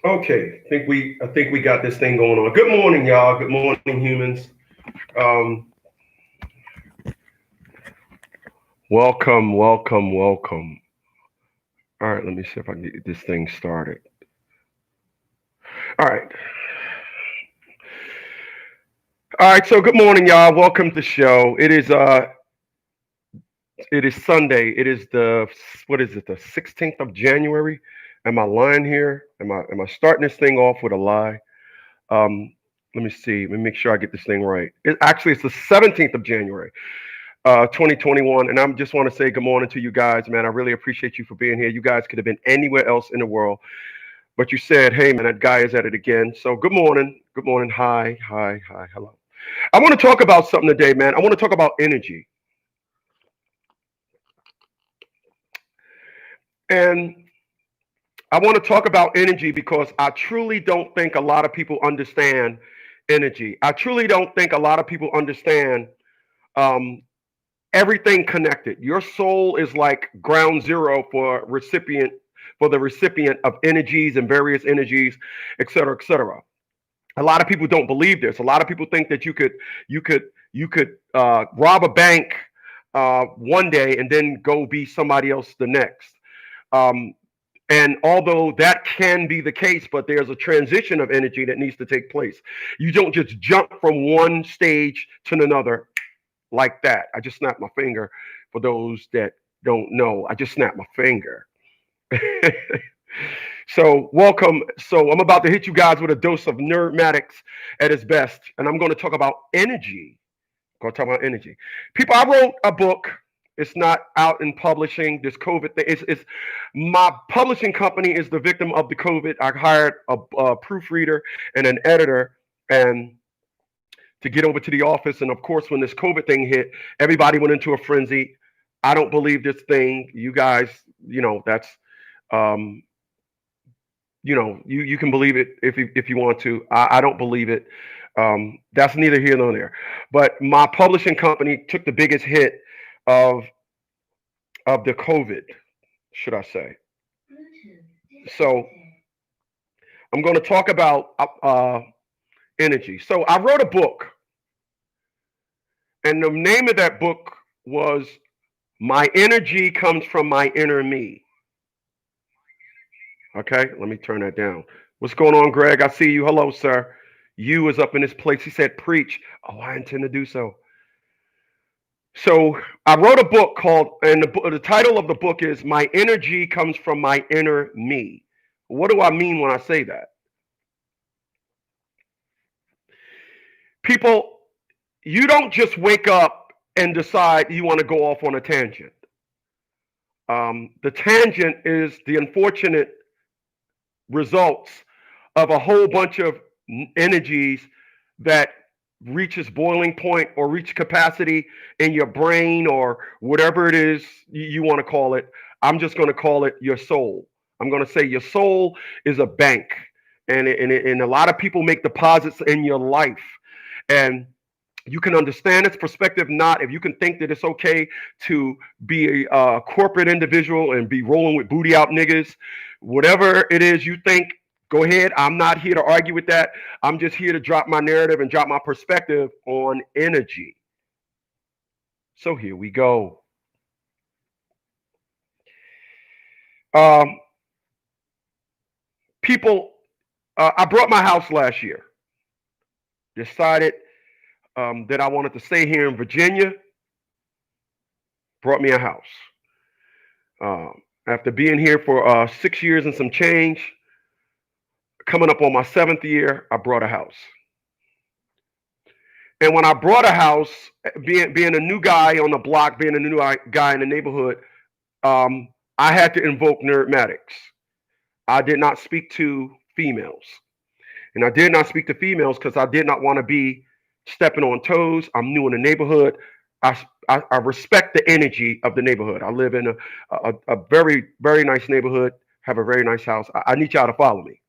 Okay, I think we got this thing going on. Good morning, y'all. Good morning, humans. Um, welcome, welcome, welcome. All right, let me see if I can get this thing started. All right, all right. So, good morning, y'all. Welcome to the show. It is Sunday. It is the what is it? The 16th of January. Am I lying here? Am I starting this thing off with a lie? Um, let me see. Let me make sure I get this thing right. It's the 17th of January. 2021. And I just want to say good morning to you guys, man. I really appreciate you for being here. You guys could have been anywhere else in the world, but you said, hey, man, that guy is at it again. So good morning. Good morning. Hi, hi, hi, hello. I want to talk about something today, man. I want to talk about energy. And I want to talk about energy because I truly don't think a lot of people understand energy. I truly don't think a lot of people understand um, everything connected. Your soul is like ground zero for the recipient of energies and various energies, et cetera, et cetera. A lot of people don't believe this. A lot of people think that you could you could rob a bank one day and then go be somebody else the next. Um, and although that can be the case, but there's a transition of energy that needs to take place. You don't just jump from one stage to another like that. I just snapped my finger. For those that don't know, I just snapped my finger. So welcome. So I'm about to hit you guys with a dose of nerdmatics at its best, and I'm going to talk about energy. I'm going to talk about energy. People, I wrote a book. It's not out in publishing. This COVID thing. It's my publishing company is the victim of the COVID. I hired a proofreader and an editor, and to get over to the office. And of course, when this COVID thing hit, everybody went into a frenzy. I don't believe this thing. You guys, that's, um, you can believe it if you want to. I don't believe it. That's neither here nor there. But my publishing company took the biggest hit of of the COVID, should I say? So I'm going to talk about energy. So I wrote a book, and the name of that book was "My Energy Comes from My Inner Me." Okay, let me turn that down. What's going on, Greg? I see you. Hello, sir. You is up in this place. He said, preach. Oh, I intend to do so. So I wrote a book called, and the title of the book is My Energy Comes from My Inner Me. What do I mean when I say that? People, you don't just wake up and decide you want to go off on a tangent. The tangent is the unfortunate results of a whole bunch of energies that reaches boiling point or reach capacity in your brain or whatever it is you want to call it. I'm just going to call it your soul. I'm going to say your soul is a bank, and a lot of people make deposits in your life, and you can understand its perspective. Not if you can think that it's okay to be a corporate individual and be rolling with booty out niggas, whatever it is you think, go ahead. I'm not here to argue with that. I'm just here to drop my narrative and drop my perspective on energy. So here we go. Um, People, I brought my house last year. Decided that I wanted to stay here in Virginia. Brought me a house. After being here for 6 years and some change, coming up on my seventh year, I brought a house. And when I brought a house, being a new guy on the block, being a new guy in the neighborhood, um, I had to invoke nerdmatics. I did not speak to females, and I did not speak to females because I did not want to be stepping on toes. I'm new in the neighborhood. I respect the energy of the neighborhood. I live in a very very nice neighborhood. Have a very nice house. I need y'all to follow me.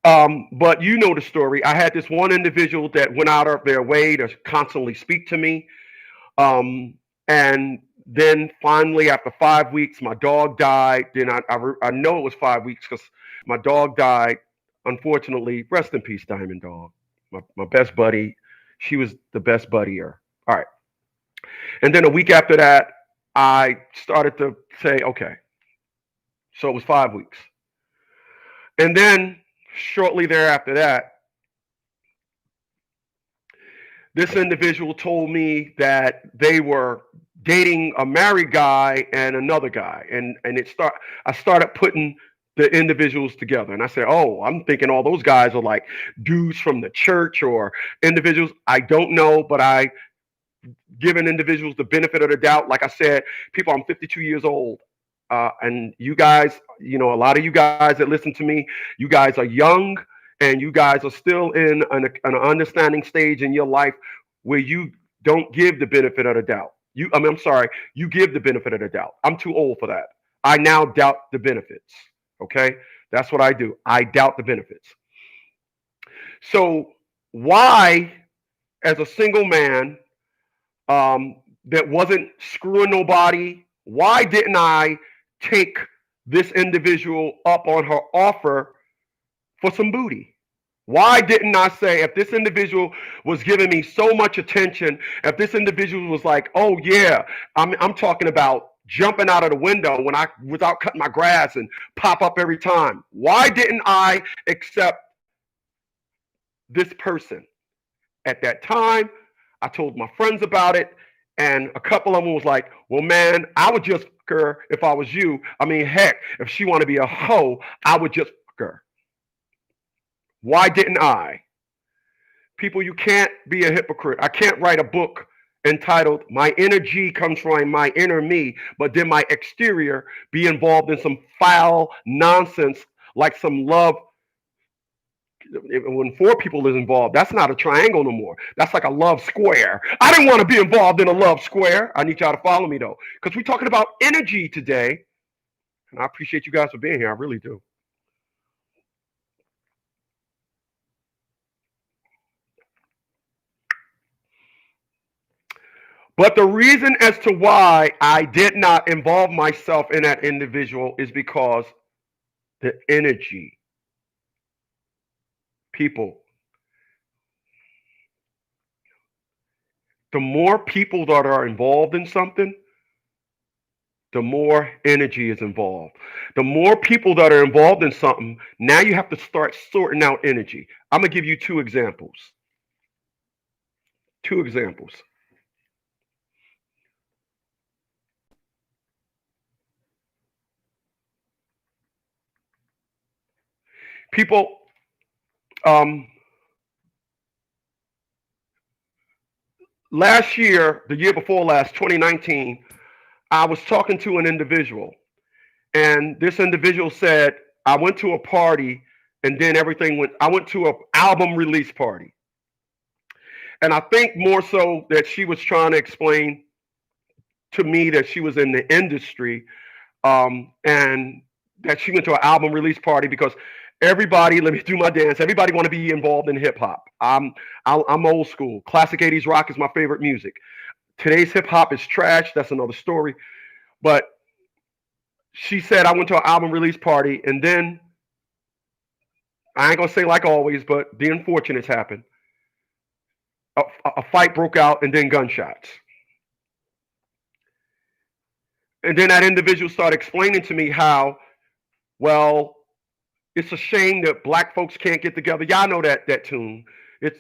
But you know the story. I had this one individual that went out of their way to constantly speak to me. Um, and Then finally, after 5 weeks, my dog died. Then I know it was 5 weeks because my dog died. Unfortunately, rest in peace, Diamond Dog. My best buddy. She was the best buddier. All right. And then a week after that, I started to say, okay, so it was 5 weeks. And then shortly thereafter that, this individual told me that they were dating a married guy and another guy. I started putting the individuals together. And I said, oh, I'm thinking all those guys are like dudes from the church or individuals. I don't know, but I given individuals the benefit of the doubt. Like I said, people, I'm 52 years old. And you guys, a lot of you guys that listen to me, you guys are young and you guys are still in an understanding stage in your life where you don't give the benefit of the doubt. I'm sorry, you give the benefit of the doubt. I'm too old for that. I now doubt the benefits. Okay. That's what I do. I doubt the benefits. So why, as a single man, that wasn't screwing nobody, why didn't I take this individual up on her offer for some booty? Why didn't I say, if this individual was giving me so much attention, if this individual was like, oh yeah, I'm talking about jumping out of the window without cutting my grass and pop up every time. Why didn't I accept this person? At that time, I told my friends about it, and a couple of them was like, well, man, I would just fuck her if I was you. I mean, heck, if she want to be a hoe, I would just fuck her. Why didn't I? People, you can't be a hypocrite. I can't write a book entitled My Energy Comes from My Inner Me, but then my exterior be involved in some foul nonsense like some love. When four people is involved, that's not a triangle no more. That's like a love square. I didn't want to be involved in a love square. I need y'all to follow me though, because we're talking about energy today. And I appreciate you guys for being here. I really do. But the reason as to why I did not involve myself in that individual is because the energy. People, the more people that are involved in something, the more energy is involved. The more people that are involved in something, now you have to start sorting out energy. I'm going to give you two examples. Two examples. People, um, last year, the year before last, 2019, I was talking to an individual, and this individual said, I went to a party and then I went to an album release party. And I think more so that she was trying to explain to me that she was in the industry, and that she went to an album release party because everybody, let me do my dance. Everybody want to be involved in hip hop. I'm old school. Classic '80s rock is my favorite music. Today's hip hop is trash. That's another story. But she said I went to an album release party, and then I ain't gonna say like always, but the unfortunates happened. A fight broke out, and then gunshots. And then that individual started explaining to me how, well, it's a shame that black folks can't get together. Y'all know that tune. It's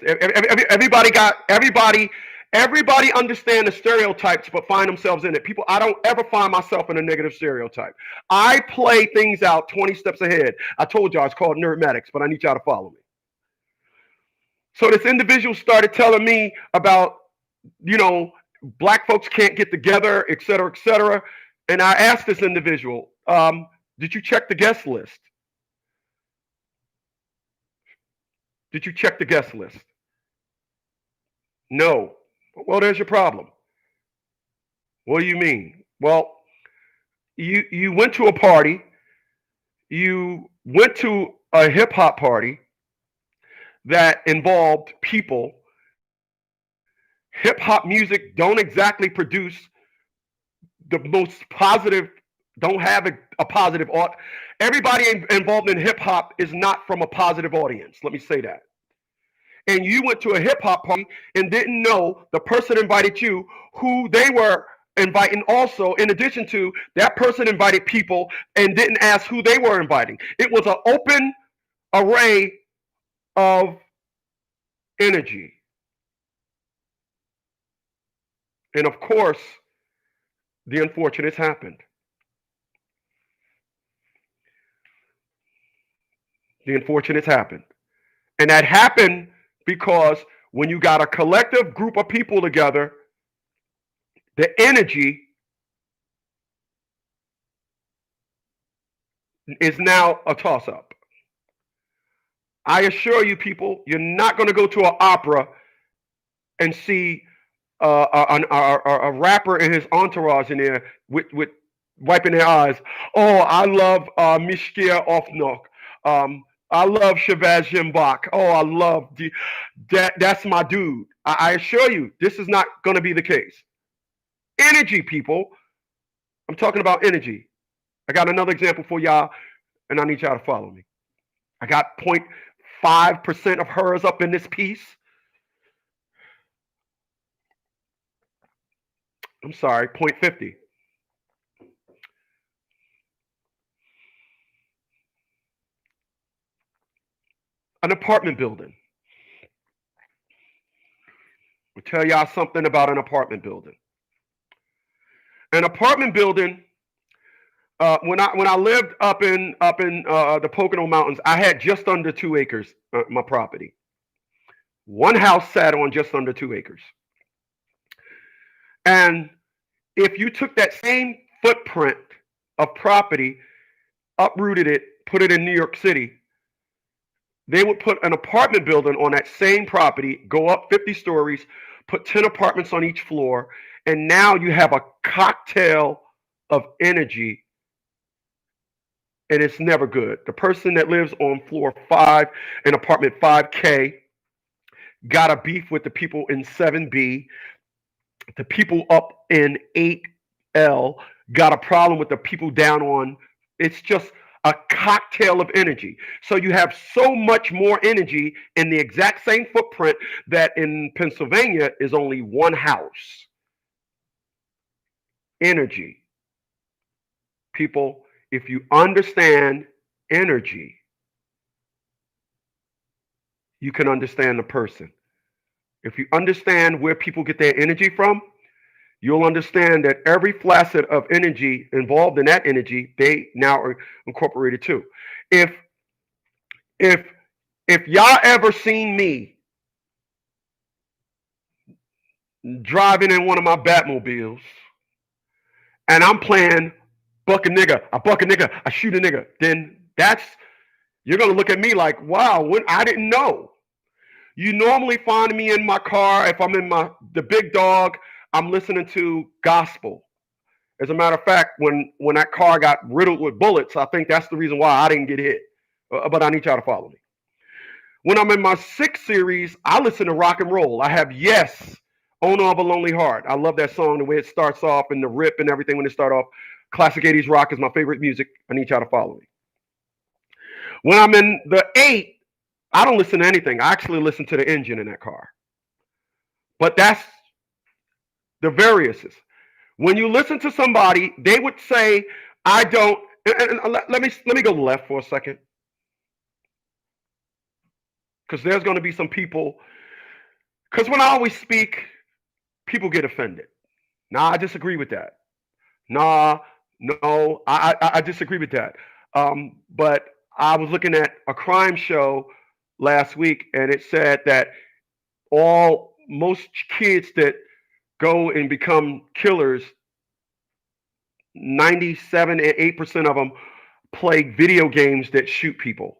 everybody understand the stereotypes, but find themselves in it. People, I don't ever find myself in a negative stereotype. I play things out 20 steps ahead. I told y'all it's called nerdmatics, but I need y'all to follow me. So this individual started telling me about, you know, black folks can't get together, et cetera, et cetera. And I asked this individual, did you check the guest list? Did you check the guest list? No. Well, there's your problem. What do you mean? Well, you went to a party, you went to a hip hop party that involved people. Hip hop music don't exactly produce the most positive, don't have a positive everybody involved in hip hop is not from a positive audience. Let me say that. And you went to a hip hop party and didn't know the person invited you who they were inviting also, in addition to that person invited people and didn't ask who they were inviting. It was an open array of energy. And of course, the unfortunates happened. The unfortunates happened. And that happened because when you got a collective group of people together, the energy is now a toss up. I assure you, people, you're not going to go to an opera and see a rapper and his entourage in there with wiping their eyes. Oh, I love Mishkia Ofnok. I love Shabazz Jimbach. Oh, I love that's my dude. I assure you, this is not going to be the case. Energy, people. I'm talking about energy. I got another example for y'all, and I need y'all to follow me. I got 0.5% of hers up in this piece. I'm sorry, 0.50. An apartment building. I'll tell y'all something about an apartment building. An apartment building. When I lived up in the Pocono Mountains, I had just under 2 acres. My property. One house sat on just under 2 acres. And if you took that same footprint of property, uprooted it, put it in New York City, they would put an apartment building on that same property, go up 50 stories, put 10 apartments on each floor, and now you have a cocktail of energy, and it's never good. The person that lives on floor 5 in apartment 5K got a beef with the people in 7B. The people up in 8L got a problem with the people down on. It's just a cocktail of energy. So you have so much more energy in the exact same footprint that in Pennsylvania is only one house. Energy. People, if you understand energy, you can understand the person. If you understand where people get their energy from, you'll understand that every facet of energy involved in that energy, they now are incorporated too. If y'all ever seen me driving in one of my Batmobiles and I'm playing buck a nigga, I shoot a nigga, then you're gonna look at me like, wow, I didn't know. You normally find me in my car, if I'm in the big dog, I'm listening to gospel. As a matter of fact, when that car got riddled with bullets, I think that's the reason why I didn't get hit. But I need y'all to follow me. When I'm in my 6 series, I listen to rock and roll. I have Yes, Owner of a Lonely Heart. I love that song, the way it starts off and the rip and everything when it starts off. Classic 80s rock is my favorite music. I need y'all to follow me. When I'm in the 8, I don't listen to anything. I actually listen to the engine in that car. But that's the variouses. When you listen to somebody, they would say, I don't, and let me go left for a second. Because there's going to be some people, because when I always speak, people get offended. Nah, I disagree with that. Nah, no, I disagree with that. But I was looking at a crime show last week, and it said that most kids that go and become killers, 97 and 8% of them play video games that shoot people.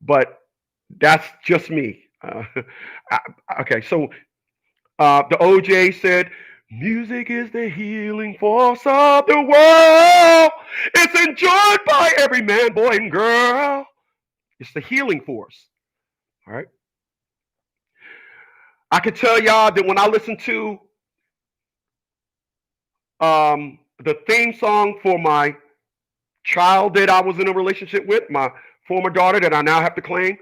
But that's just me. Okay, so the OJ said, music is the healing force of the world. It's enjoyed by every man, boy, and girl. It's the healing force. All right. I can tell y'all that when I listen to The theme song for my child that I was in a relationship with, my former daughter that I now have to claim.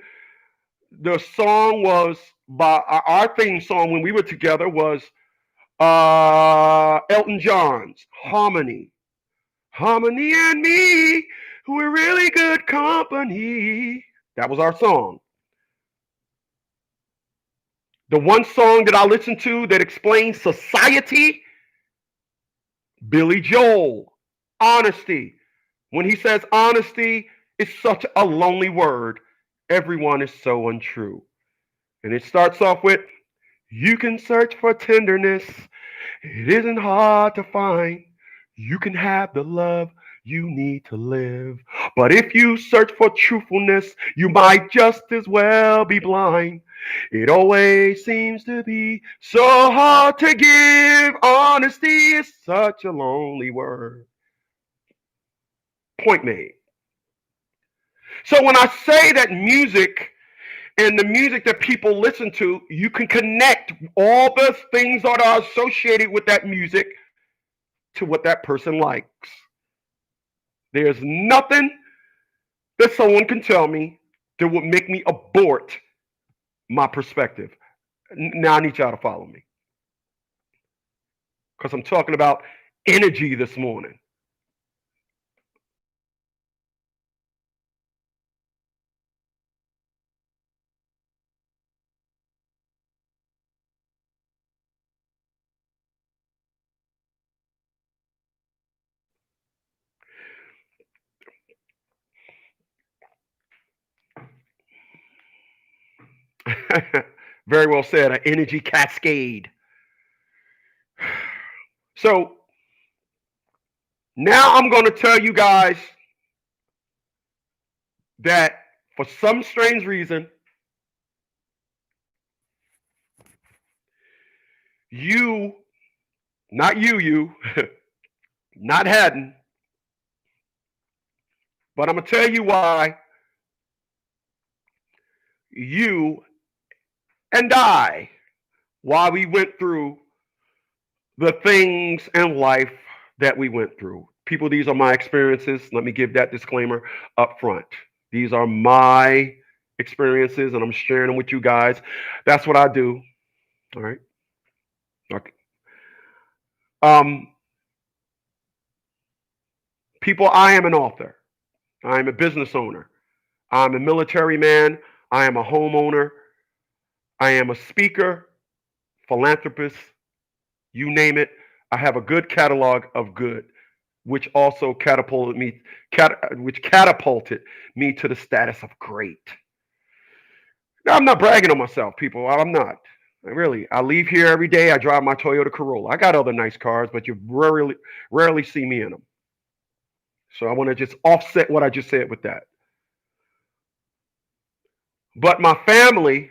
The song was by our theme song when we were together was Elton John's Harmony. Harmony and me, we're really good company. That was our song. The one song that I listened to that explains society, Billy Joel, Honesty. When he says honesty is such a lonely word, everyone is so untrue. And it starts off with, you can search for tenderness, it isn't hard to find. You can have the love you need to live. But if you search for truthfulness, you might just as well be blind. It always seems to be so hard to give. Honesty is such a lonely word. Point made. So when I say that music and the music that people listen to, you can connect all the things that are associated with that music to what that person likes. There's nothing that someone can tell me that would make me abort my perspective. Now I need y'all to follow me because I'm talking about energy this morning. Very well said, an energy cascade. So now I'm going to tell you guys that for some strange reason, you, not you, not Haddon, but I'm going to tell you why you and I, why we went through the things in life that we went through. People, these are my experiences. Let me give that disclaimer up front. These are my experiences and I'm sharing them with you guys. That's what I do. All right. Okay. Um, People, I am an author. I am a business owner. I'm a military man. I am a homeowner. I am a speaker, philanthropist, you name it. I have a good catalog of good, which also which catapulted me to the status of great. Now, I'm not bragging on myself, people. I'm not. Really, I leave here every day. I drive my Toyota Corolla. I got other nice cars, but you rarely see me in them. So I want to just offset what I just said with that. But my family,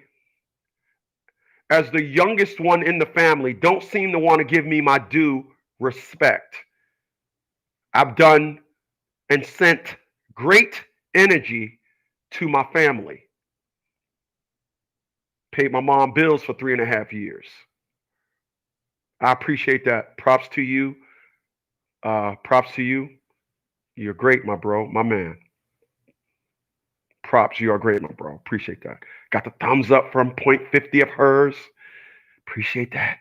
as the youngest one in the family, don't seem to want to give me my due respect. I've done and sent great energy to my family. Paid my mom bills for 3.5 years. I appreciate that. Props to you. Props to you. You're great, my bro, my man. Props, you are great, my bro. Appreciate that. Got the thumbs up from point 50 of hers. Appreciate that.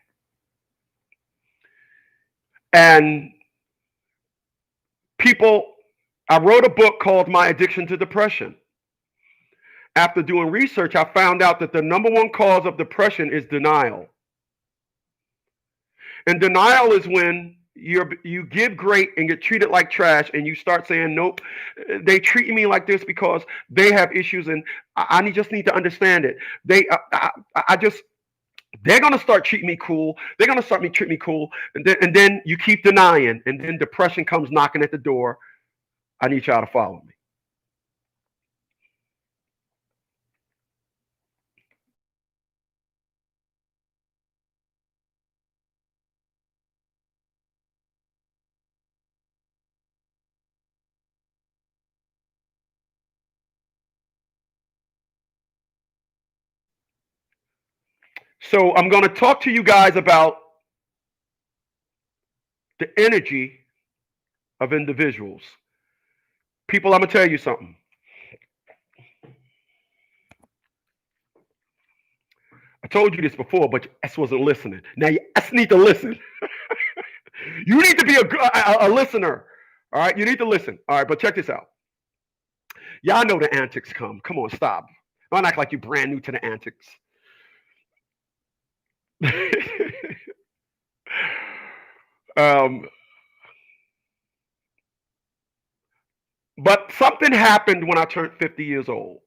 And people, I wrote a book called My Addiction to Depression. After doing research, I found out that the number one cause of depression is denial. And denial is when you give great and get treated like trash, and you start saying, "Nope, they treat me like this because they have issues, and I just need to understand it. I just they're gonna start treating me cool. They're gonna start me treat me cool, and then you keep denying, and then depression comes knocking at the door. I need y'all to follow me. So I'm gonna talk to you guys about the energy of individuals. People, I'm going to tell you something. I told you this before, but you just wasn't listening. Now you just need to listen. You need to be a listener. All right, you need to listen. All right, but check this out. Y'all know the antics come. Come on, stop. Don't act like you're brand new to the antics. um, but something happened when I turned 50 years old.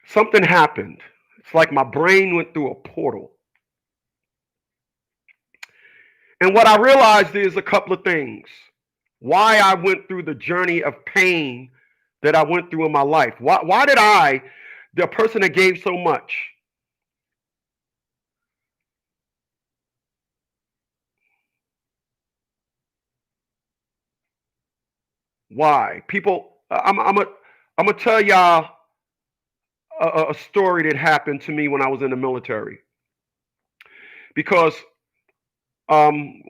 Something happened. It's like my brain went through a portal. And what I realized is a couple of things. Why I went through the journey of pain that I went through in my life. Why did I, the person that gave so much, why? People, I'm gonna tell y'all a story that happened to me when I was in the military. Because um,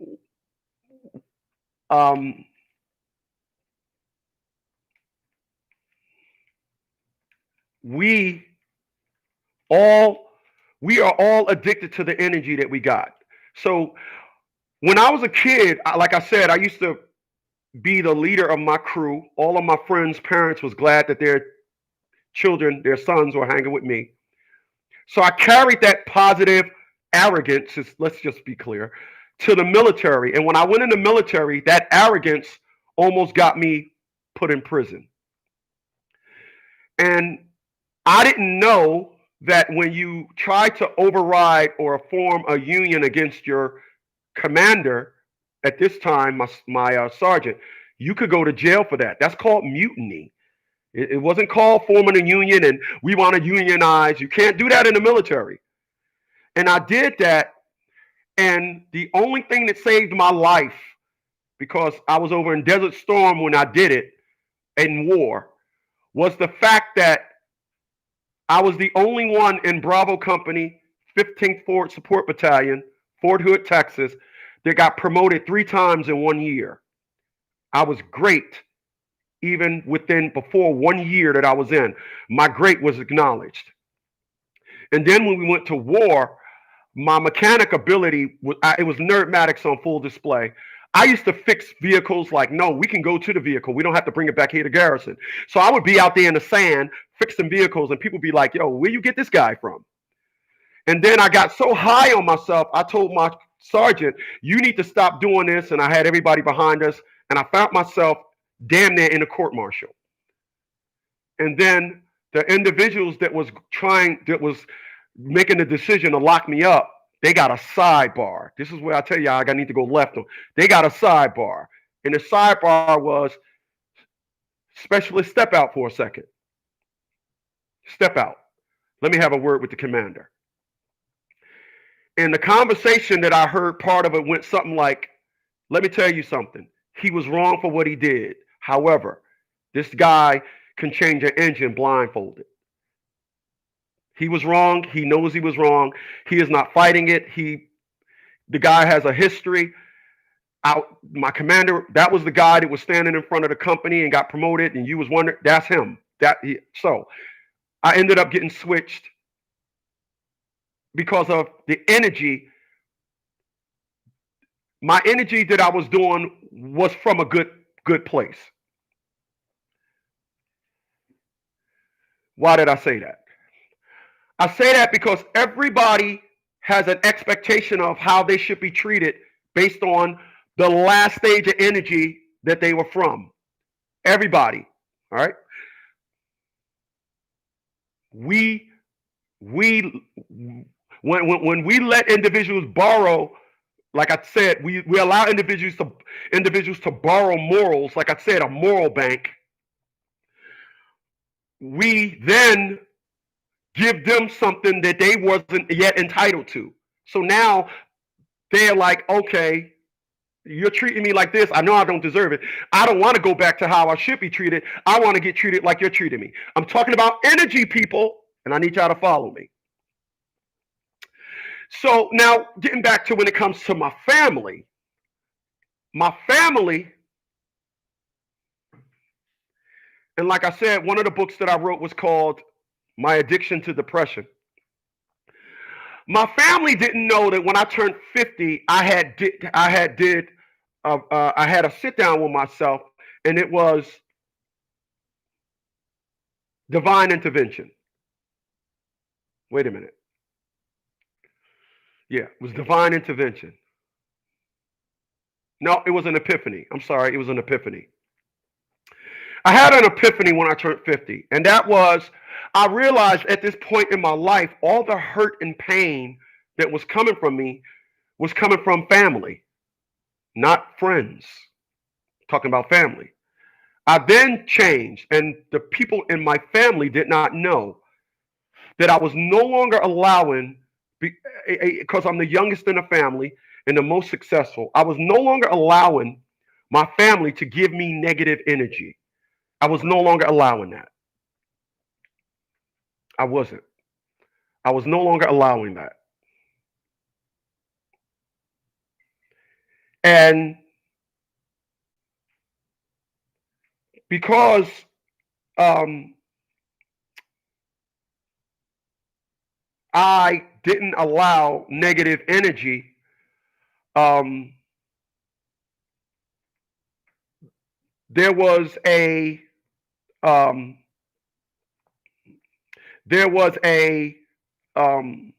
um, we are all addicted to the energy that we got. So when I was a kid, like I said, I used to be the leader of my crew. All of my friends' parents was glad that their children, their sons, were hanging with me. So I carried that positive arrogance, let's just be clear, to the military. And when I went in the military, that arrogance almost got me put in prison. And I didn't know that when you try to override or form a union against your commander, at this time, my sergeant, you could go to jail for that. That's called mutiny. It wasn't called forming a union and we want to unionize. You can't do that in the military. And I did that. And the only thing that saved my life, because I was over in Desert Storm when I did it in war, was the fact that I was the only one in Bravo Company, 15th Forward Support Battalion, Fort Hood, Texas, that got promoted 3 times in 1 year. I was great. Even before 1 year that I was in, my great was acknowledged. And then when we went to war, my mechanic ability, it was Nerdmatics on full display. I used to fix vehicles like, no, we can go to the vehicle. We don't have to bring it back here to Garrison. So I would be out there in the sand fixing vehicles and people would be like, yo, where you get this guy from? And then I got so high on myself, I told my sergeant, you need to stop doing this. And I had everybody behind us. And I found myself damn near in a court martial. And then the individuals that was making the decision to lock me up, they got a sidebar. This is where I tell you I need to go left. They got a sidebar. And the sidebar was, specialist, step out for a second. Step out. Let me have a word with the commander. And the conversation that I heard, part of it went something like, let me tell you something. He was wrong for what he did. However, this guy can change an engine blindfolded. He was wrong. He knows he was wrong. He is not fighting it. The guy has a history. My commander, that was the guy that was standing in front of the company and got promoted, and you was wondering, that's him. So I ended up getting switched because of the energy. My energy that I was doing was from a good place. Why did I say that? I say that because everybody has an expectation of how they should be treated based on the last stage of energy that they were from. Everybody, all right? When we let individuals borrow, like I said, we allow individuals to borrow morals, like I said, a moral bank. We then give them something that they wasn't yet entitled to. So now they're like, okay, you're treating me like this. I know I don't deserve it. I don't want to go back to how I should be treated. I want to get treated like you're treating me. I'm talking about energy, people, and I need y'all to follow me. So now getting back to when it comes to my family, and like I said, one of the books that I wrote was called My Addiction to Depression. My family didn't know that when I turned 50, I had a sit down with myself, and it was divine intervention. Wait a minute. Yeah, it was divine intervention. No, it was an epiphany. I'm sorry, it was an epiphany. I had an epiphany when I turned 50, and that was I realized at this point in my life, all the hurt and pain that was coming from me was coming from family, not friends. Talking about family. I then changed, and the people in my family did not know that I was no longer allowing, because I'm the youngest in the family and the most successful, I was no longer allowing my family to give me negative energy. I was no longer allowing that. I wasn't. I was no longer allowing that. And because um, I didn't allow negative energy, um, there was a um, there was a um,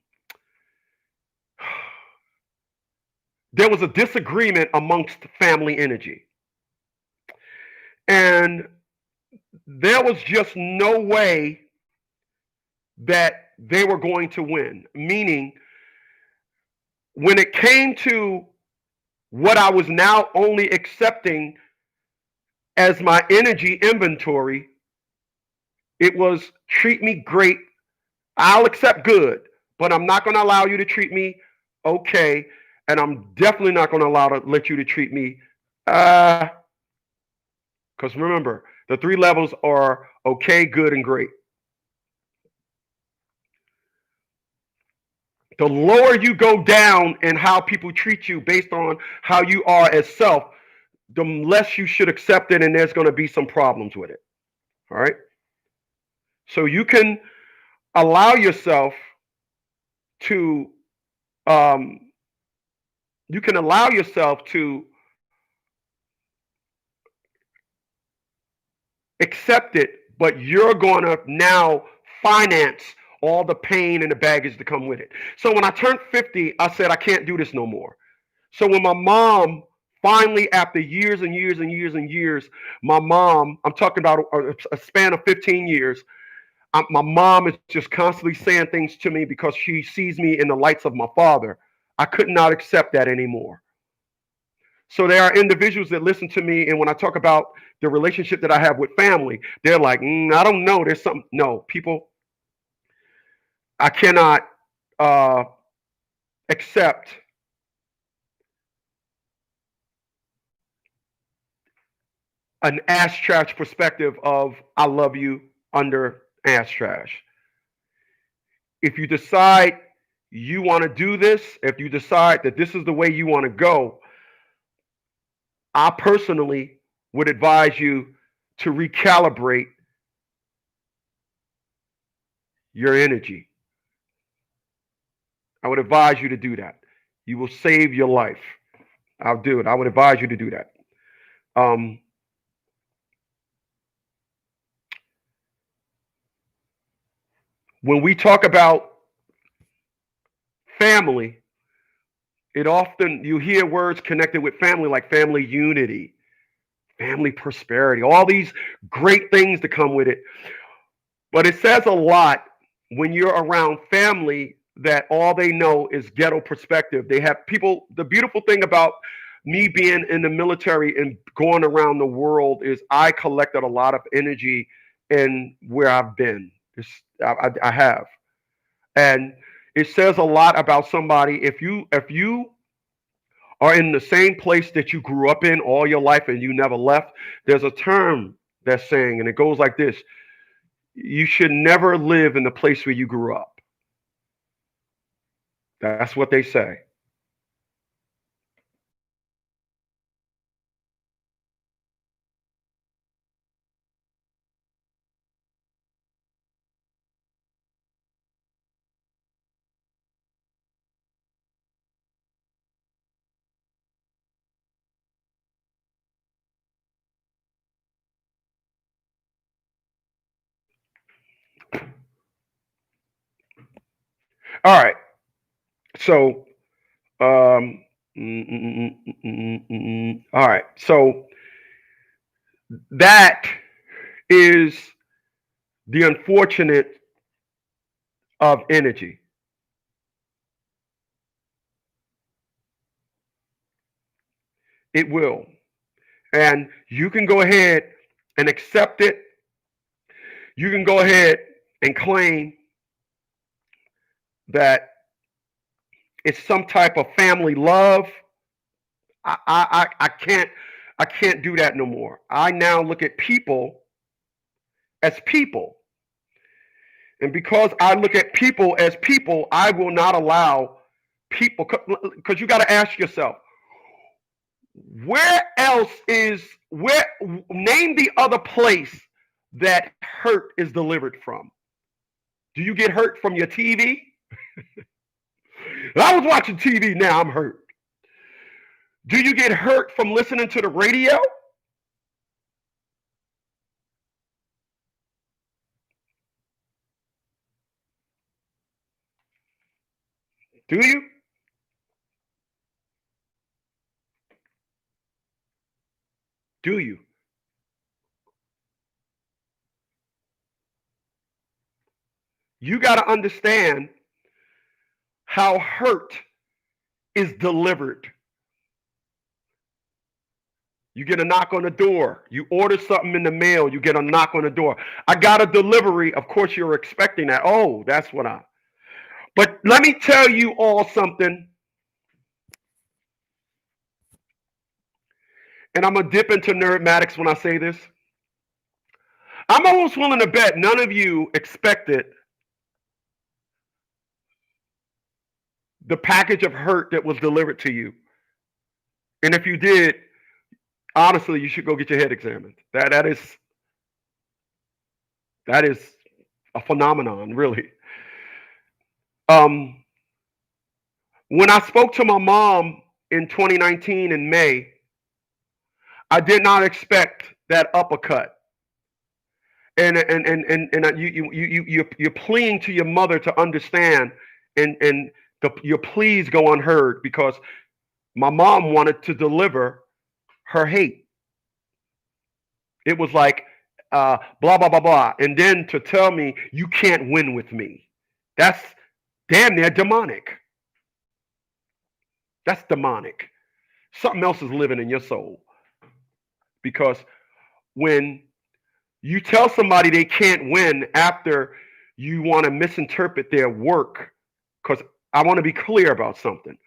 there was a disagreement amongst family energy, and there was just no way that they were going to win. Meaning, when it came to what I was now only accepting as my energy inventory, it was treat me great. I'll accept good, but I'm not going to allow you to treat me okay, and I'm definitely not going to allow to let you to treat me. Because remember, the three levels are okay, good, and great. The lower you go down in how people treat you based on how you are as self, the less you should accept it, and there's going to be some problems with it. All right. So you can allow yourself to um, you can allow yourself to accept it, but you're going to now finance all the pain and the baggage to come with it. So when I turned 50, I said I can't do this no more. So when my mom finally, after years and years and years and years, my mom, I'm talking about a span of 15 years, my mom is just constantly saying things to me because she sees me in the lights of my father. I could not accept that anymore. So there are individuals that listen to me, and when I talk about the relationship that I have with family, they're like, I don't know, there's something. No, people, I cannot uh, accept an ass trash perspective of I love you under ass trash. If you decide you want to do this, if you decide that this is the way you want to go, I personally would advise you to recalibrate your energy. I would advise you to do that. You will save your life. I'll do it. I would advise you to do that. Um, when we talk about family, it often you hear words connected with family like family unity, family prosperity, all these great things that come with it. But it says a lot when you're around family that all they know is ghetto perspective. They have people, the beautiful thing about me being in the military and going around the world is I collected a lot of energy in where I've been. I have. And it says a lot about somebody if you are in the same place that you grew up in all your life and you never left, there's a term that's saying, and it goes like this: you should never live in the place where you grew up. That's what they say. All right. So, um, all right. So that is the unfortunate of energy. It will. And you can go ahead and accept it. You can go ahead and claim that it's some type of family love. I can't do that no more. I now look at people as people. And because I look at people as people, I will not allow people, because you got to ask yourself, where else is, where, name the other place that hurt is delivered from. Do you get hurt from your TV? I was watching TV, now I'm hurt. Do you get hurt from listening to the radio? Do you? Do you? You got to understand how hurt is delivered. You get a knock on the door. You order something in the mail. You get a knock on the door. I got a delivery. Of course, you're expecting that. Oh, that's what I. But let me tell you all something, and I'm going to dip into nerdmatics when I say this. I'm almost willing to bet none of you expected the package of hurt that was delivered to you. And if you did, honestly, you should go get your head examined. That is a phenomenon, really. Um, when I spoke to my mom in 2019 in May, I did not expect that uppercut. And you're pleading to your mother to understand, and your pleas go unheard because my mom wanted to deliver her hate. It was like blah blah blah blah, and then to tell me you can't win with me. That's damn near demonic. That's demonic. Something else is living in your soul because when you tell somebody they can't win after you want to misinterpret their work, because I want to be clear about something.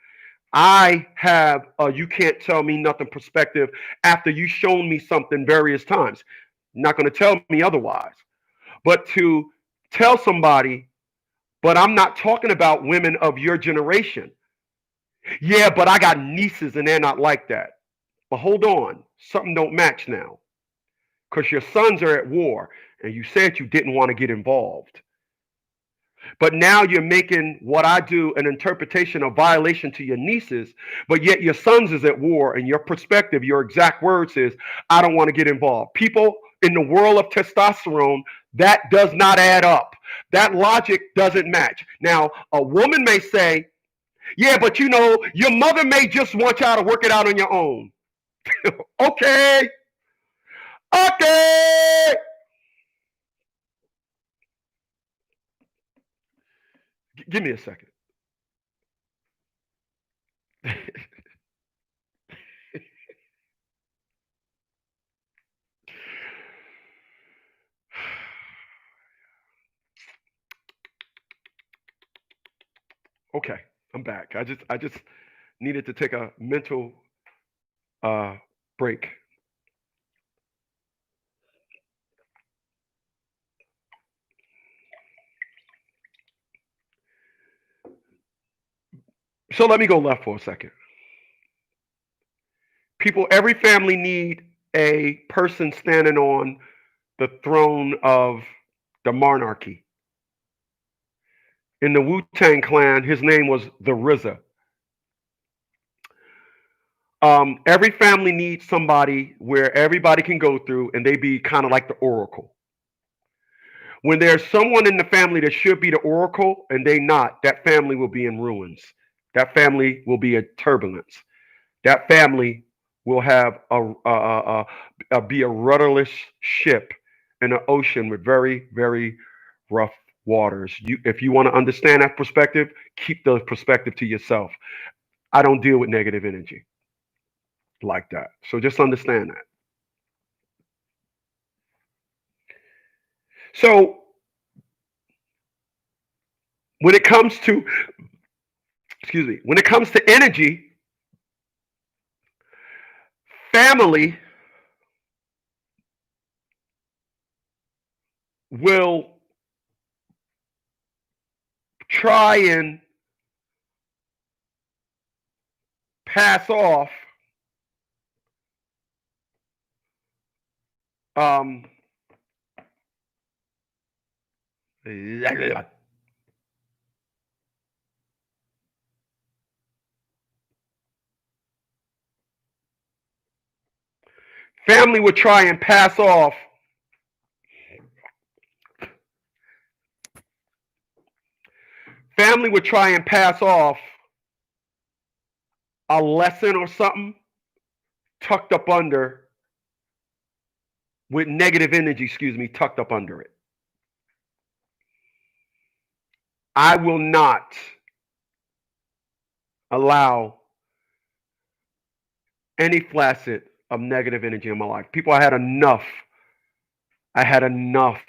I have a you can't tell me nothing perspective after you shown me something various times. Not going to tell me otherwise. But to tell somebody, but I'm not talking about women of your generation. Yeah, but I got nieces and they're not like that. But hold on, something don't match now. Because your sons are at war and you said you didn't want to get involved. But now you're making what I do an interpretation of violation to your nieces, but yet your sons is at war and your perspective, your exact words is, I don't want to get involved. People in the world of testosterone, that does not add up. That logic doesn't match. Now, a woman may say, yeah, but you know, your mother may just want y'all to work it out on your own. Okay, okay. Give me a second. Okay, I'm back. I just needed to take a mental uh, break. So let me go left for a second. People, every family need a person standing on the throne of the monarchy. In the Wu-Tang Clan, his name was the RZA. Every family needs somebody where everybody can go through and they be kind of like the oracle. When there's someone in the family that should be the oracle and they not, that family will be in ruins. That family will be in turbulence. That family will have be a rudderless ship in an ocean with very, very rough waters. If you want to understand that perspective, keep the perspective to yourself. I don't deal with negative energy like that. So just understand that. So when it comes to, excuse me, when it comes to energy, family will try and pass off um, family would try and pass off family would try and pass off a lesson or something tucked up under with negative energy, excuse me, tucked up under it. I will not allow any facet of negative energy in my life. People, I had enough. I had enough.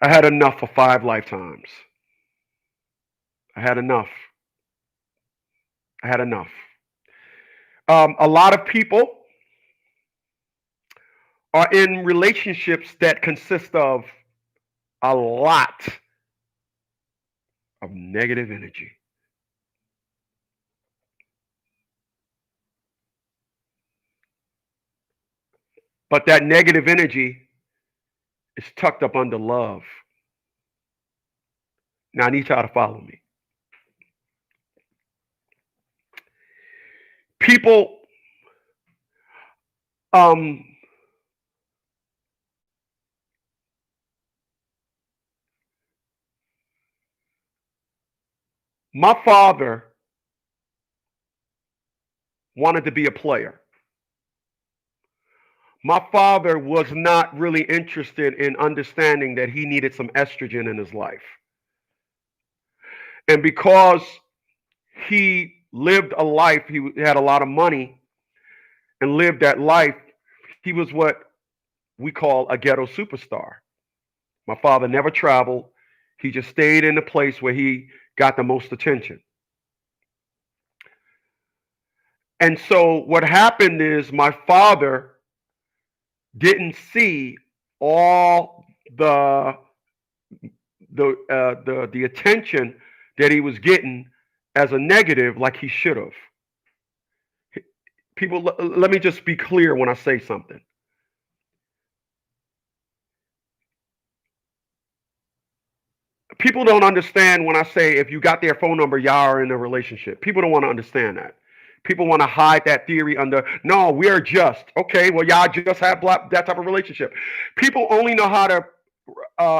I had enough for 5 lifetimes. I had enough. I had enough. A lot of people are in relationships that consist of a lot of negative energy. But that negative energy is tucked up under love. Now, I need y'all to follow me. People, um, my father wanted to be a player. My father was not really interested in understanding that he needed some estrogen in his life. And because he lived a life, he had a lot of money and lived that life, he was what we call a ghetto superstar. My father never traveled. He just stayed in the place where he got the most attention. And so what happened is my father didn't see all the attention that he was getting as a negative like he should have. People, let me just be clear when I say something. People don't understand when I say if you got their phone number, y'all are in a relationship. People don't want to understand that. People want to hide that theory under, no, we're just. Okay, well, y'all just have that type of relationship. People only know how to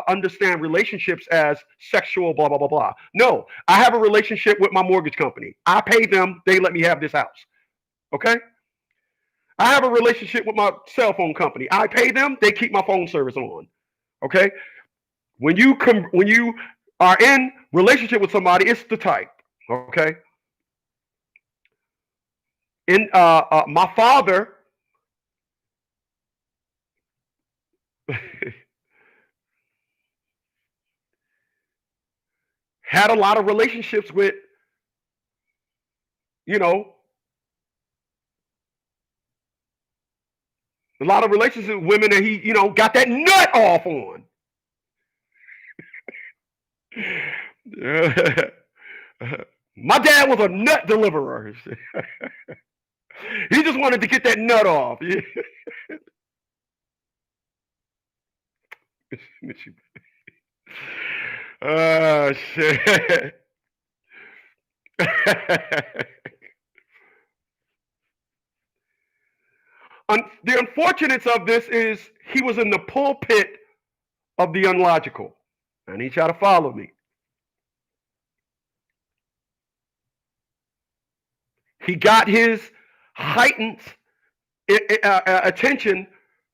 understand relationships as sexual, blah, blah, blah, blah. No, I have a relationship with my mortgage company. I pay them, they let me have this house. Okay? I have a relationship with my cell phone company. I pay them, they keep my phone service on. Okay? When you are in relationship with somebody, it's the type. Okay? In my father had a lot of relationships with, you know, a lot of relationships with women that he, got that nut off on. My dad was a nut deliverer. He just wanted to get that nut off. Oh, shit. The unfortunates of this is he was in the pulpit of the unlogical. I need y'all to follow me. He got his heightened attention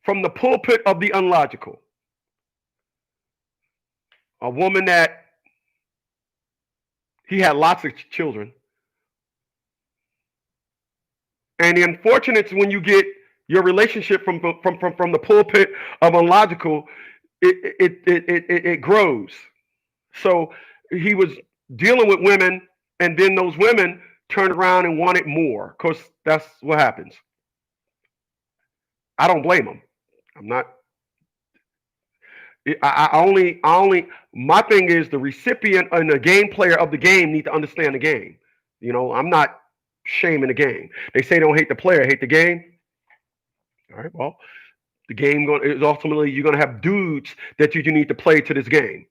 from the pulpit of the unlogical. A woman that he had lots of children. And the unfortunate is when you get your relationship from the pulpit of unlogical, it grows. So he was dealing with women, and then those women turned around and wanted more, because that's what happens. I don't blame him. I'm not. My thing is the recipient and the game player of the game need to understand the game. I'm not shaming the game. They say don't hate the player, hate the game. All right, well, the game is ultimately you're going to have dudes that you need to play to this game.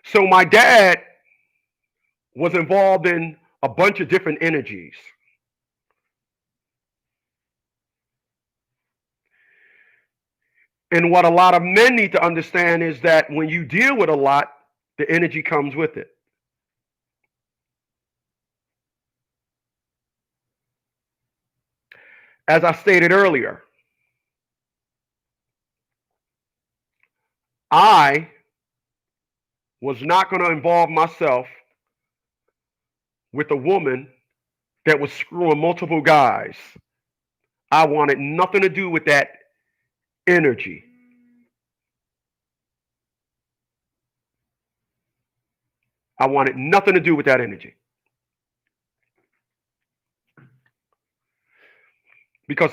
So my dad was involved in a bunch of different energies. And what a lot of men need to understand is that when you deal with a lot, the energy comes with it. As I stated earlier, I was not going to involve myself with a woman that was screwing multiple guys. I wanted nothing to do with that energy. I wanted nothing to do with that energy. Because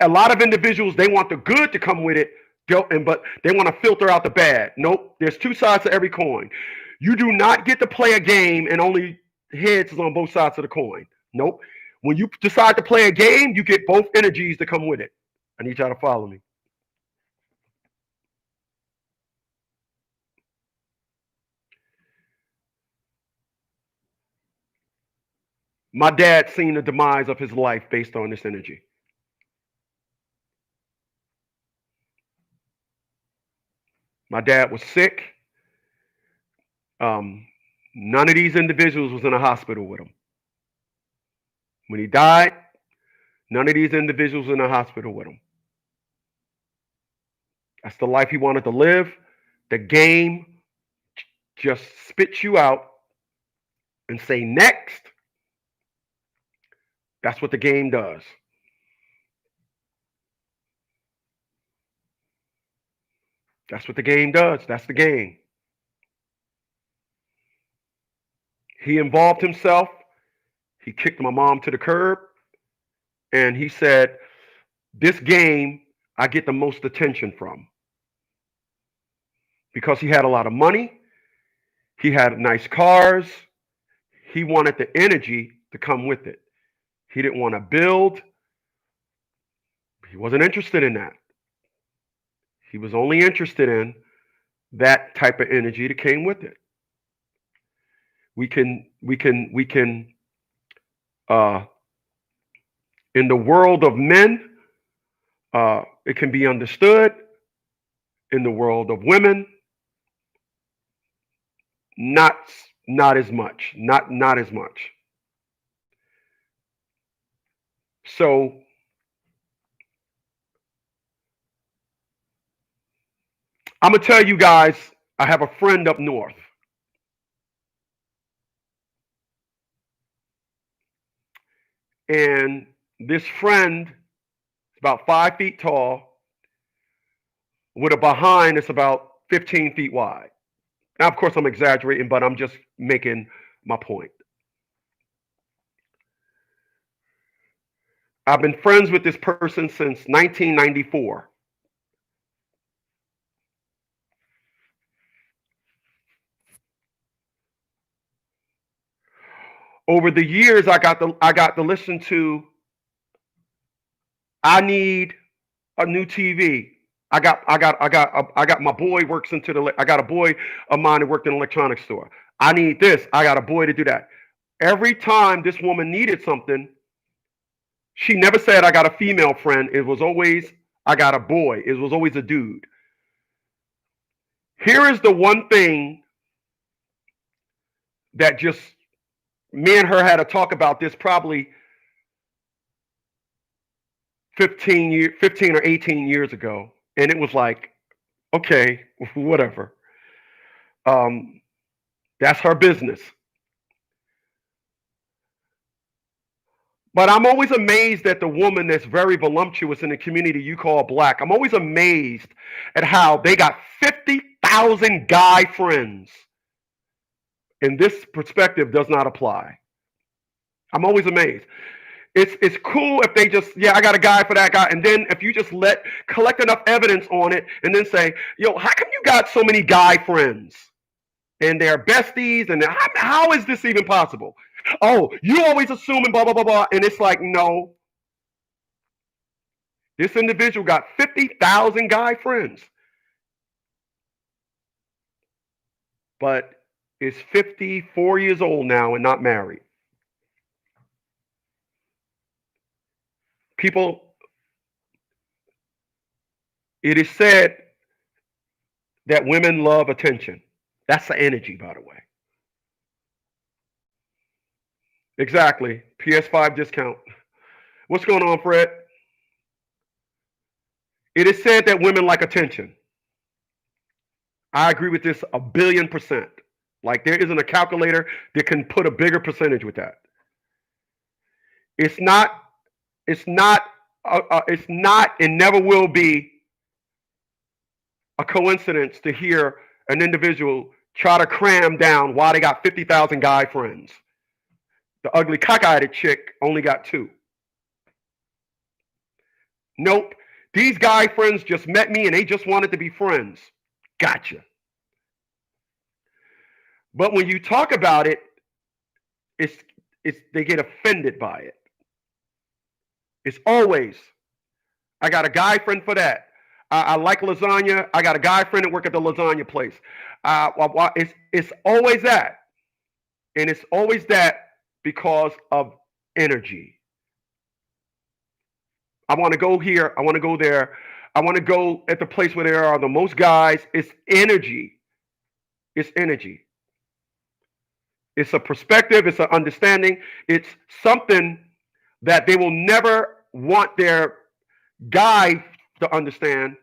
a lot of individuals, they want the good to come with it, but they want to filter out the bad. Nope, there's two sides to every coin. You do not get to play a game and only heads is on both sides of the coin. Nope. When you decide to play a game, you get both energies to come with it. I need y'all to follow me. My dad seen the demise of his life based on this energy. My dad was sick. None of these individuals was in a hospital with him. When he died, none of these individuals were in a hospital with him. That's the life he wanted to live. The game just spits you out and say next. That's what the game does. That's what the game does. That's the game. He involved himself. He kicked my mom to the curb. And he said, this game, I get the most attention from. Because he had a lot of money. He had nice cars. He wanted the energy to come with it. He didn't want to build. He wasn't interested in that. He was only interested in that type of energy that came with it. We can in the world of men, it can be understood. In the world of women, not as much. Not as much. So I'm gonna tell you guys, I have a friend up north. And this friend is about 5 feet tall with a behind that's about 15 feet wide. Now, of course, I'm exaggerating, but I'm just making my point. I've been friends with this person since 1994. Over the years, I got to listen to. I need a new TV. I got my boy works into the. I got a boy of mine that worked in an electronics store. I need this. I got a boy to do that. Every time this woman needed something, she never said I got a female friend. It was always I got a boy. It was always a dude. Here is the one thing that just me and her had to talk about this probably 15 or 18 years ago, and it was like, okay, whatever. Um, that's her business. But I'm always amazed at the woman that's very voluptuous in the community you call black. I'm always amazed at how they got 50,000 guy friends. And this perspective does not apply. I'm always amazed. It's cool if they just, yeah, I got a guy for that guy. And then if you just collect enough evidence on it and then say, yo, how come you got so many guy friends? And they're besties, and how is this even possible? Oh, you always assuming blah, blah, blah, blah. And it's like, no. This individual got 50,000 guy friends. But is 54 years old now and not married. People, it is said that women love attention. That's the energy, by the way. Exactly. PS5 discount. What's going on, Fred? It is said that women like attention. I agree with this 1,000,000,000%. Like there isn't a calculator that can put a bigger percentage with that. It's not, it's not, it's not, and never will be a coincidence to hear an individual try to cram down why they got 50,000 guy friends. The ugly cockeyed chick only got 2. Nope. These guy friends just met me and they just wanted to be friends. Gotcha. But when you talk about it, it's they get offended by it. It's always, I got a guy friend for that. I like lasagna. I got a guy friend that work at the lasagna place. It's always that. And it's always that because of energy. I want to go here. I want to go there. I want to go at the place where there are the most guys. It's energy. It's energy. It's a perspective. It's an understanding. It's something that they will never want their guy to understand.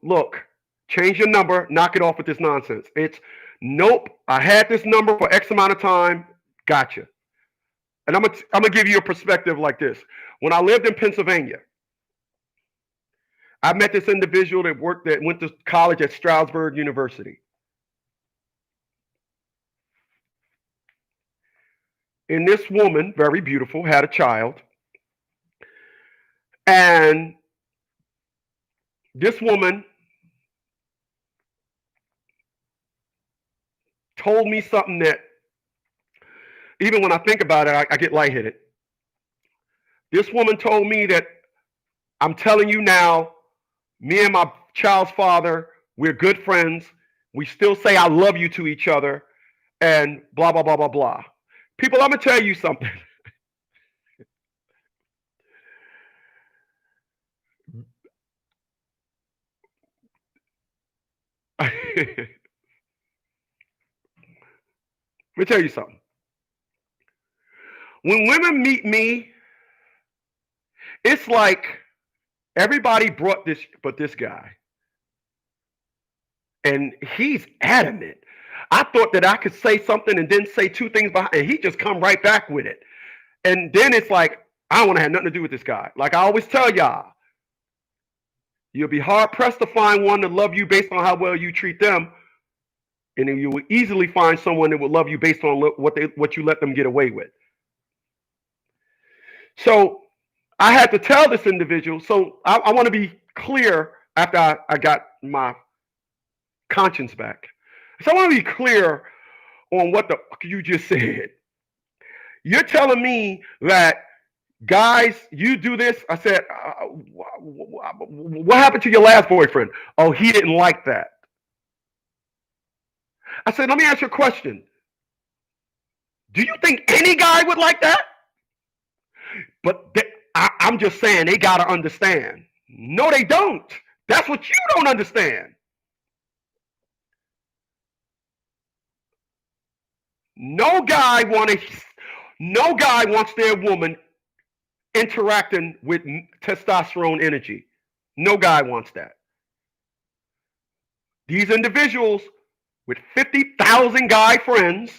Look, change your number. Knock it off with this nonsense. It's nope. I had this number for X amount of time. Gotcha. And I'm gonna give you a perspective like this. When I lived in Pennsylvania, I met this individual that went to college at Stroudsburg University. And this woman, very beautiful, had a child. And this woman told me something that, even when I think about it, I get lightheaded. This woman told me that, I'm telling you now, me and my child's father, we're good friends. We still say I love you to each other, and blah, blah, blah, blah, blah. People, I'm going to tell you something. Let me tell you something. When women meet me, it's like everybody brought this, but this guy. And he's adamant. I thought that I could say something and then say 2 things behind, and he just come right back with it. And then it's like, I don't want to have nothing to do with this guy. Like I always tell y'all, you'll be hard pressed to find one to love you based on how well you treat them. And then you will easily find someone that will love you based on what you let them get away with. So I had to tell this individual. So I want to be clear after I got my conscience back. So I want to be clear on what the fuck you just said. You're telling me that guys, you do this? I said, what happened to your last boyfriend? Oh, he didn't like that. I said, let me ask you a question. Do you think any guy would like that? But I'm just saying they got to understand. No, they don't. That's what you don't understand. No guy wants their woman interacting with testosterone energy. No guy wants that. These individuals with 50,000 guy friends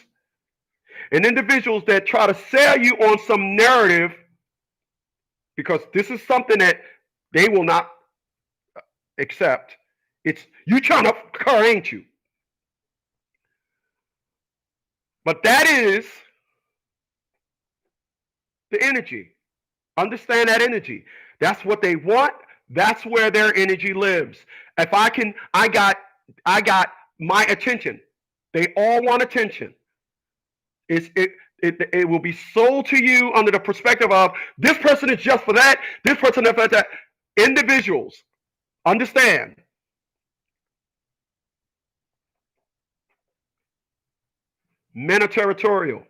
and individuals that try to sell you on some narrative, because this is something that they will not accept. It's you trying to occur, ain't you? But that is the energy. Understand that energy. That's what they want. That's where their energy lives. If I got my attention. They all want attention. It will be sold to you under the perspective of this person is just for that, this person is for that. Individuals, understand. Men are territorial.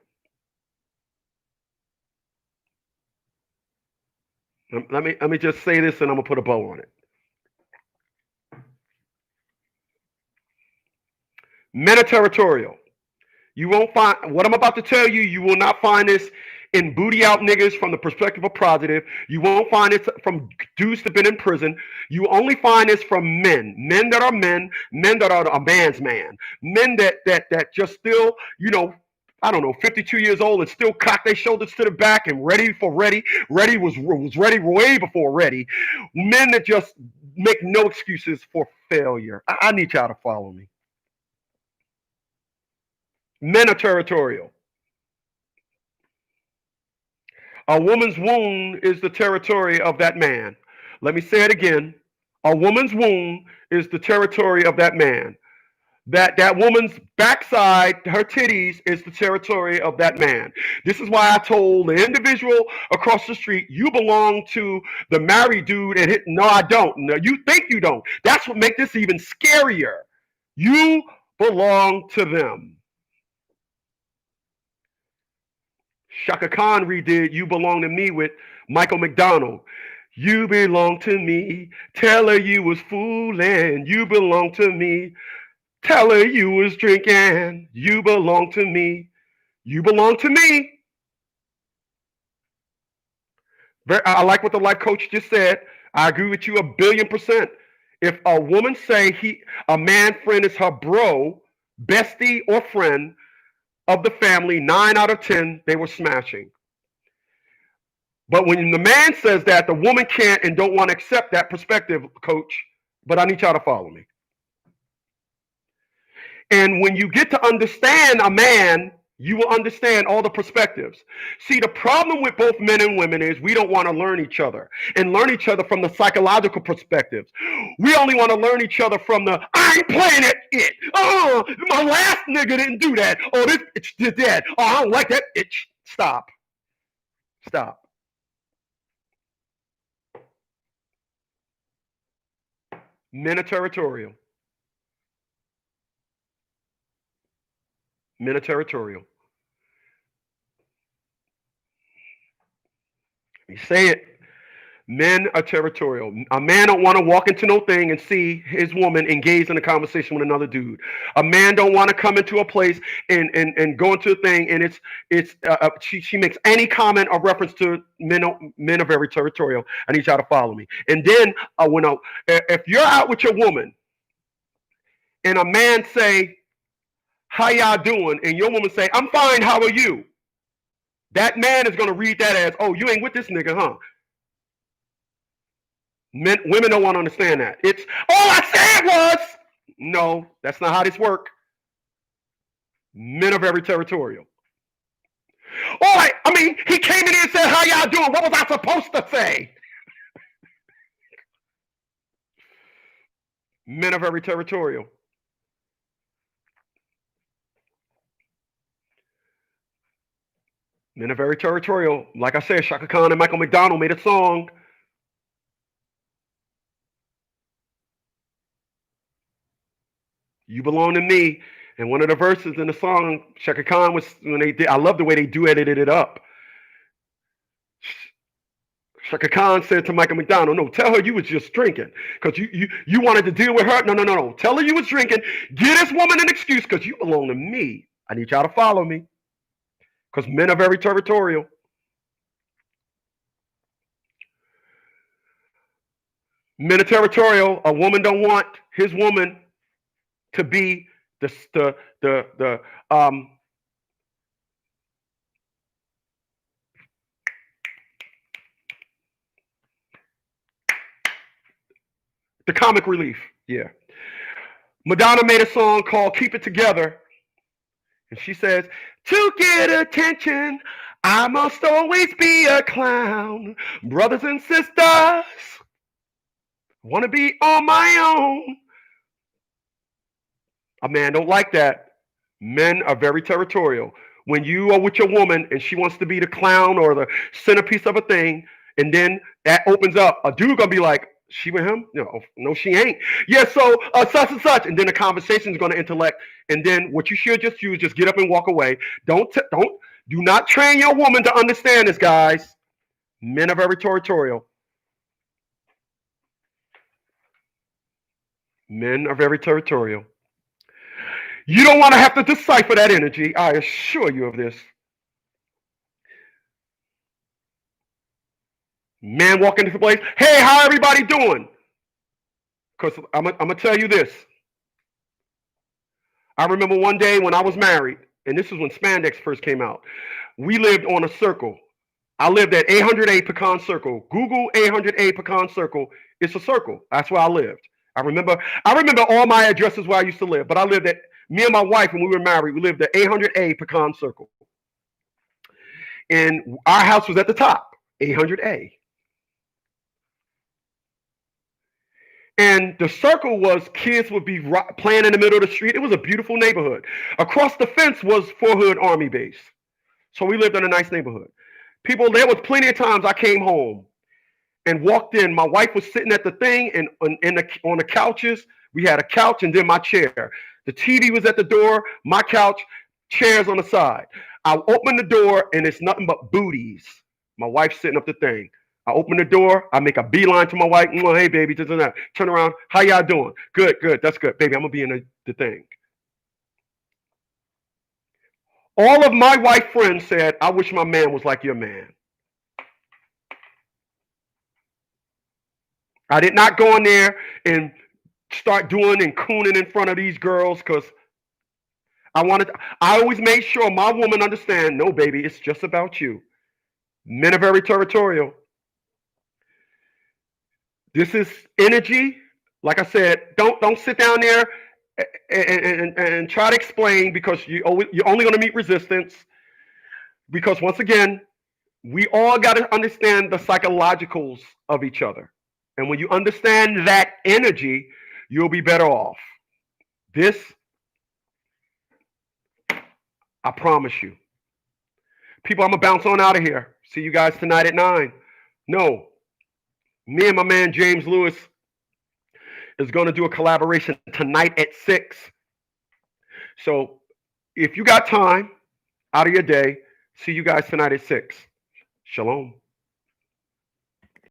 Let me just say this and I'm gonna put a bow on it. Men are territorial. You won't find what I'm about to tell you. You will not find this in booty out niggas from the perspective of positive. You won't find it from dudes that have been in prison. You only find this from men that are men that are a man's man, men that just still, I don't know, 52 years old and still cock their shoulders to the back and ready. Ready was ready way before ready. Men that just make no excuses for failure. I need y'all to follow me. Men are territorial. A woman's womb is the territory of that man. Let me say it again. A woman's womb is the territory of that man. That woman's backside, her titties, is the territory of that man. This is why I told the individual across the street, you belong to the married dude, and no, I don't. No, you think you don't. That's what makes this even scarier. You belong to them. Shaka Khan redid You Belong to Me with Michael McDonald. You belong to me. Tell her you was fooling. You belong to me. Tell her you was drinking. You belong to me. You belong to me. I like what the life coach just said. I agree with you 1,000,000,000%. If a woman say a man friend is her bro, bestie, or friend of the family, 9 out of 10, they were smashing. But when the man says that, the woman can't and don't want to accept that perspective, coach. But I need y'all to follow me. And when you get to understand a man, you will understand all the perspectives. See, the problem with both men and women is we don't want to learn each other and learn each other from the psychological perspectives. We only want to learn each other from the, I ain't playing it. Oh, my last nigga didn't do that. Oh, this bitch did that. Oh, I don't like that bitch. Stop. Men are territorial. Men are territorial. Let me say it. Men are territorial. A man don't want to walk into no thing and see his woman engaged in a conversation with another dude. A man don't want to come into a place and go into a thing and she makes any comment or reference to men. Men are very territorial. I need y'all to follow me. And then if you're out with your woman and a man say, "How y'all doing?" and your woman say, "I'm fine. How are you?" That man is going to read that as, "Oh, you ain't with this nigga, huh?" Women don't want to understand that. It's, all I said was, no, that's not how this works. Men are very territorial. All right, he came in here and said, "How y'all doing?" What was I supposed to say? Men are very territorial. Men are very territorial. Like I said, Shaka Khan and Michael McDonald made a song. You belong to me. And one of the verses in the song, Shaka Khan was when they did. I love the way they duetted it up. Shaka Khan said to Michael McDonald, "No, tell her you was just drinking because you wanted to deal with her. No. Tell her you was drinking. Give this woman an excuse because you belong to me. I need y'all to follow me because men are very territorial." Men are territorial. A woman don't want his woman to be the the comic relief. Yeah. Madonna made a song called "Keep It Together," and she says, "To get attention, I must always be a clown. Brothers and sisters, want to be on my own." A man don't like that. Men are very territorial. When you are with your woman and she wants to be the clown or the centerpiece of a thing, and then that opens up, a dude gonna be like, "She with him? No, she ain't." "Yeah, so such and such," and then the conversation is gonna intellect. And then what you should just do is just get up and walk away. Do not train your woman to understand this, guys. Men are very territorial. Men are very territorial. You don't want to have to decipher that energy. I assure you of this. Man walking into the place, "Hey, how everybody doing?" Because I'm going to tell you this. I remember one day when I was married, and this is when spandex first came out. We lived on a circle. I lived at 800A Pecan Circle. Google 800A Pecan Circle. It's a circle. That's where I lived. I remember all my addresses where I used to live, but I lived at, me and my wife, when we were married, we lived at 800A Pecan Circle. And our house was at the top, 800A. And the circle was kids would be playing in the middle of the street. It was a beautiful neighborhood. Across the fence was Fort Hood Army Base. So we lived in a nice neighborhood. People, there was plenty of times I came home and walked in. My wife was sitting at the thing and on the couches. We had a couch and then my chair. The TV was at the door, my couch, chairs on the side. I open the door and it's nothing but booties. My wife's sitting up the thing. I open the door. I make a beeline to my wife. "Hey, baby, this and that." Turn around. "How y'all doing?" "Good, good. That's good. Baby, I'm going to be in the thing." All of my white friends said, "I wish my man was like your man." I did not go in there and start doing and cooning in front of these girls because I always made sure my woman understand, "No, baby, it's just about you." Men are very territorial. This is energy. Like I said, don't sit down there and try to explain because you're only going to meet resistance. Because once again, we all got to understand the psychologicals of each other. And when you understand that energy, you'll be better off. This, I promise you. People, I'm going to bounce on out of here. See you guys tonight at 9. No, me and my man James Lewis is going to do a collaboration tonight at 6. So if you got time out of your day, see you guys tonight at 6. Shalom.